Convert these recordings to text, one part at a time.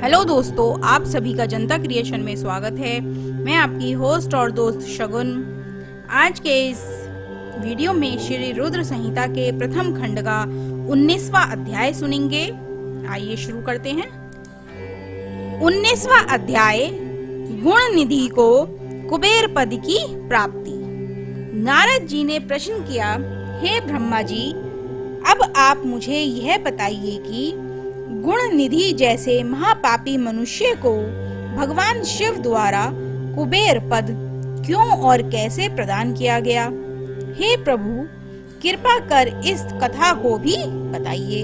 Hello दोस्तों, आप सभी का जनता क्रिएशन में स्वागत है। मैं आपकी होस्ट और दोस्त शगुन। आज के इस वीडियो में श्री रुद्र संहिता के प्रथम खंड का 19वां अध्याय सुनेंगे। आइए शुरू करते हैं। 19वां अध्याय, गुण निधि को कुबेर पद की प्राप्ति। नारद जी ने प्रश्न किया, हे ब्रह्मा जी, अब आप मुझे यह बताइए कि गुण निधि जैसे महापापी मनुष्य को भगवान शिव द्वारा कुबेर पद क्यों और कैसे प्रदान किया गया। हे प्रभु, कृपा कर इस कथा को भी बताइए।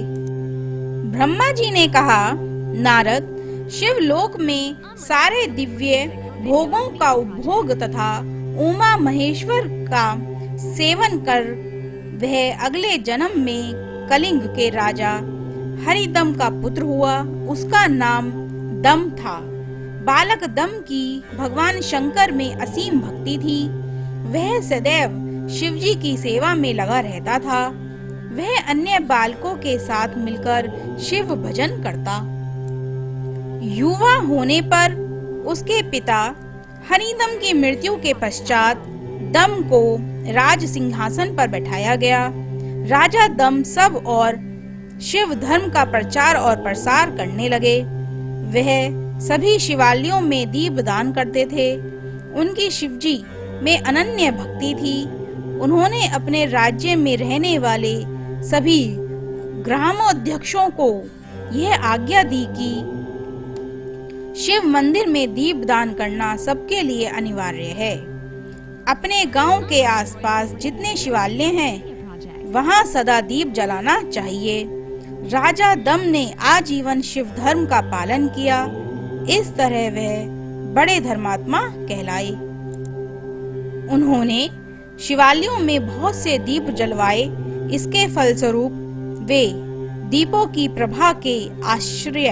ब्रह्मा जी ने कहा, नारद, शिवलोक में सारे दिव्य भोगों का उपभोग तथा उमा महेश्वर का सेवन कर वह अगले जन्म में कलिंग के राजा हरिदम का पुत्र हुआ। उसका नाम दम था। बालक दम की भगवान शंकर में असीम भक्ति थी। वह सदैव शिवजी की सेवा में लगा रहता था। वह अन्य बालकों के साथ मिलकर शिव भजन करता। युवा होने पर उसके पिता हरिदम की मृत्यु के पश्चात दम को राज सिंहासन पर बैठाया गया। राजा दम सब और शिव धर्म का प्रचार और प्रसार करने लगे। वह सभी शिवालयों में दीप दान करते थे। उनकी शिवजी में अनन्य भक्ति थी। उन्होंने अपने राज्य में रहने वाले सभी ग्रामोध्यक्षों को यह आज्ञा दी कि शिव मंदिर में दीप दान करना सबके लिए अनिवार्य है। अपने गांव के आसपास जितने शिवालय हैं, वहां सदा दीप जलाना चाहिए। राजा दम ने आजीवन शिव धर्म का पालन किया। इस तरह वह बड़े धर्मात्मा कहलाए। उन्होंने शिवालयों में बहुत से दीप जलवाए। इसके फलस्वरूप वे दीपों की प्रभा के आश्रय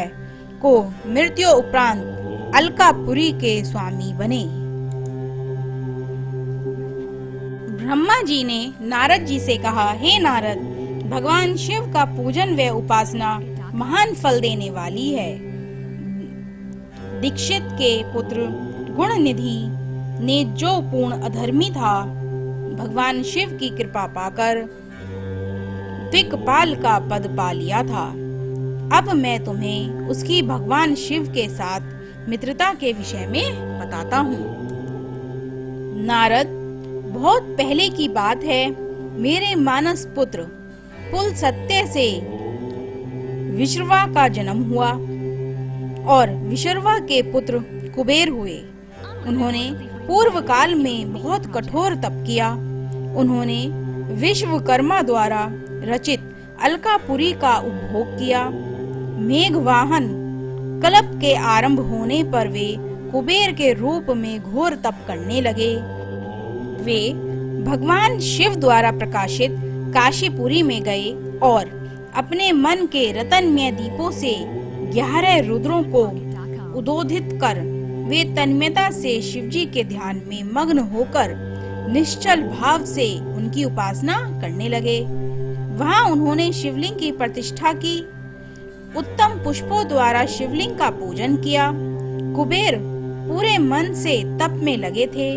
को मृत्यु उपरांत अलकापुरी के स्वामी बने। ब्रह्मा जी ने नारद जी से कहा, हे नारद, भगवान शिव का पूजन व उपासना महान फल देने वाली है। दीक्षित के पुत्र गुण निधि ने जो पूर्ण अधर्मी था, भगवान शिव की कृपा पाकर दिक्पाल का पद पा लिया था। अब मैं तुम्हें उसकी भगवान शिव के साथ मित्रता के विषय में बताता हूँ। नारद, बहुत पहले की बात है। मेरे मानस पुत्र पुल सत्य से विश्रवा का जन्म हुआ और विश्रवा के पुत्र कुबेर हुए। उन्होंने पूर्व काल में बहुत कठोर तप किया। उन्होंने विश्वकर्मा द्वारा रचित अलकापुरी का उपभोग किया। मेघवाहन कल्प के आरंभ होने पर वे कुबेर के रूप में घोर तप करने लगे। वे भगवान शिव द्वारा प्रकाशित काशीपुरी में गए और अपने मन के रतनमय दीपों से 11 रुद्रों को उद्बोधित कर वे तन्मयता से शिवजी के ध्यान में मग्न होकर निश्चल भाव से उनकी उपासना करने लगे। वहां उन्होंने शिवलिंग की प्रतिष्ठा की। उत्तम पुष्पों द्वारा शिवलिंग का पूजन किया। कुबेर पूरे मन से तप में लगे थे।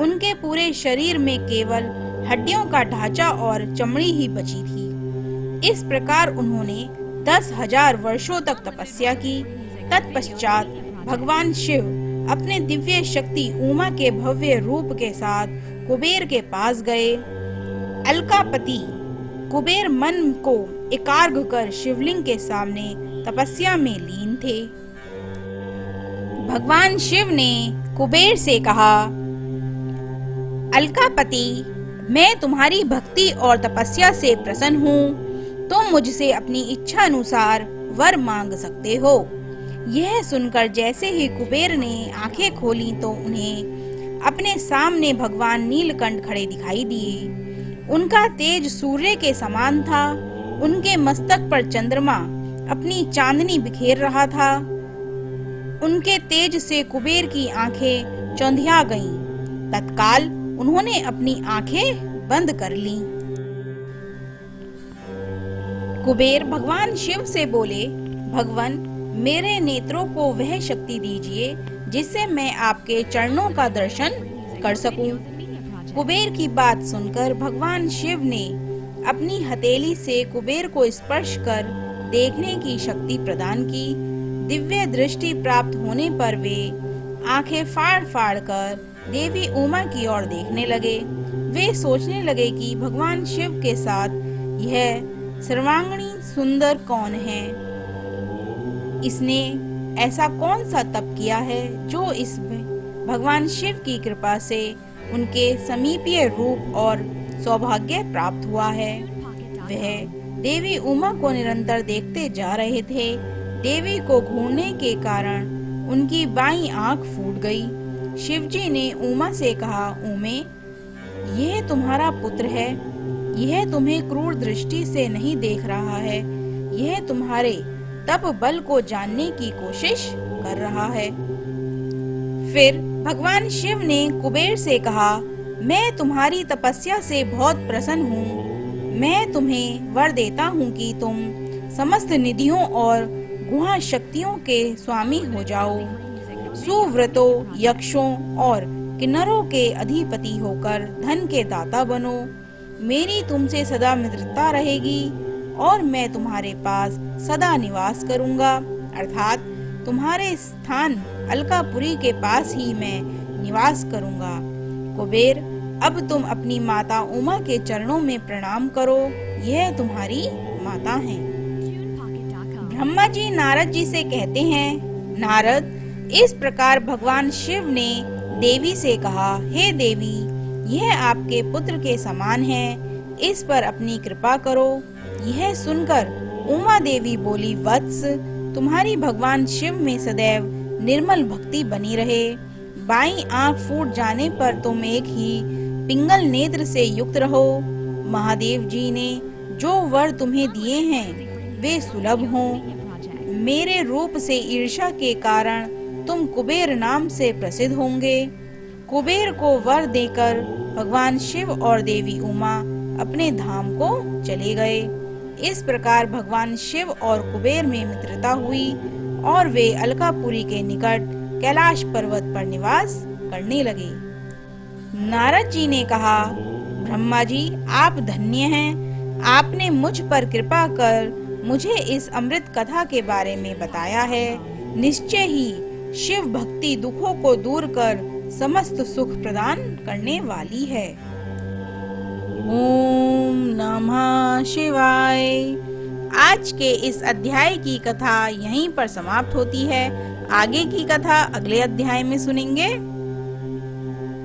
उनके पूरे शरीर में केवल हड्डियों का ढांचा और चमड़ी ही बची थी। इस प्रकार उन्होंने 10,000 वर्षों तक तपस्या की। तत्पश्चात भगवान शिव अपने दिव्य शक्ति उमा के भव्य रूप के साथ कुबेर के पास गए। अलकापति कुबेर मन को एकाग्र कर शिवलिंग के सामने तपस्या में लीन थे। भगवान शिव ने कुबेर से कहा, अलकापति, मैं तुम्हारी भक्ति और तपस्या से प्रसन्न हूँ। तुम मुझसे अपनी इच्छा अनुसार वर मांग सकते हो। यह सुनकर जैसे ही कुबेर ने आंखें खोली तो उन्हें अपने सामने भगवान नीलकंठ खड़े दिखाई दिए। उनका तेज सूर्य के समान था। उनके मस्तक पर चंद्रमा अपनी चांदनी बिखेर रहा था। उनके तेज से कुबेर की आंखें चौंधिया गईं। तत्काल उन्होंने अपनी आंखें बंद कर लीं। कुबेर भगवान शिव से बोले, भगवान, मेरे नेत्रों को वह शक्ति दीजिए जिससे मैं आपके चरणों का दर्शन कर सकूं। कुबेर की बात सुनकर भगवान शिव ने अपनी हथेली से कुबेर को स्पर्श कर देखने की शक्ति प्रदान की। दिव्य दृष्टि प्राप्त होने पर वे आंखें फाड़ फाड़ कर देवी उमा की ओर देखने लगे। वे सोचने लगे कि भगवान शिव के साथ यह सर्वांगनी सुंदर कौन है। इसने ऐसा कौन सा तप किया है जो इसमें भगवान शिव की कृपा से उनके समीपीय रूप और सौभाग्य प्राप्त हुआ है। वह देवी उमा को निरंतर देखते जा रहे थे। देवी को घूरने के कारण उनकी बाईं आंख फूट गई। शिवजी ने उमा से कहा, उमे, यह तुम्हारा पुत्र है। यह तुम्हें क्रूर दृष्टि से नहीं देख रहा है। यह तुम्हारे तप बल को जानने की कोशिश कर रहा है। फिर भगवान शिव ने कुबेर से कहा, मैं तुम्हारी तपस्या से बहुत प्रसन्न हूँ। मैं तुम्हें वर देता हूँ कि तुम समस्त निधियों और गुहा शक्तियों के स्वामी हो जाओ। सुव्रतों, यक्षों और किन्नरों के अधिपति होकर धन के दाता बनो। मेरी तुमसे सदा मित्रता रहेगी और मैं तुम्हारे पास सदा निवास करूंगा, अर्थात तुम्हारे स्थान अलकापुरी के पास ही मैं निवास करूंगा। कुबेर, अब तुम अपनी माता उमा के चरणों में प्रणाम करो। यह तुम्हारी माता हैं। ब्रह्मा जी नारद जी से कहते हैं, नारद, इस प्रकार भगवान शिव ने देवी से कहा, हे देवी, यह आपके पुत्र के समान है। इस पर अपनी कृपा करो। यह सुनकर उमा देवी बोली, वत्स, तुम्हारी भगवान शिव में सदैव निर्मल भक्ति बनी रहे। बाईं आंख फूट जाने पर तुम एक ही पिंगल नेत्र से युक्त रहो। महादेव जी ने जो वर तुम्हें दिए हैं वे सुलभ हों। मेरे रूप से ईर्ष्या के कारण तुम कुबेर नाम से प्रसिद्ध होंगे। कुबेर को वर देकर भगवान शिव और देवी उमा अपने धाम को चले गए। इस प्रकार भगवान शिव और कुबेर में मित्रता हुई और वे अलकापुरी के निकट कैलाश पर्वत पर निवास करने लगे। नारद जी ने कहा, ब्रह्मा जी, आप धन्य हैं। आपने मुझ पर कृपा कर मुझे इस अमृत कथा के बारे में बताया है। निश्चय ही शिव भक्ति दुखों को दूर कर समस्त सुख प्रदान करने वाली है। ओम नमः शिवाय। आज के इस अध्याय की कथा यहीं पर समाप्त होती है। आगे की कथा अगले अध्याय में सुनेंगे।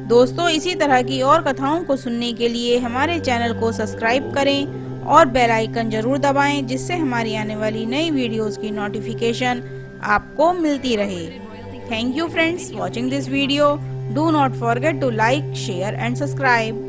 दोस्तों, इसी तरह की और कथाओं को सुनने के लिए हमारे चैनल को सब्सक्राइब करें और बेल आइकन जरूर दबाएं, जिससे हमारी आने वाली नई वीडियोस की नोटिफिकेशन आपको मिलती रहे। Thank you friends watching this video. Do not forget to like, share and subscribe.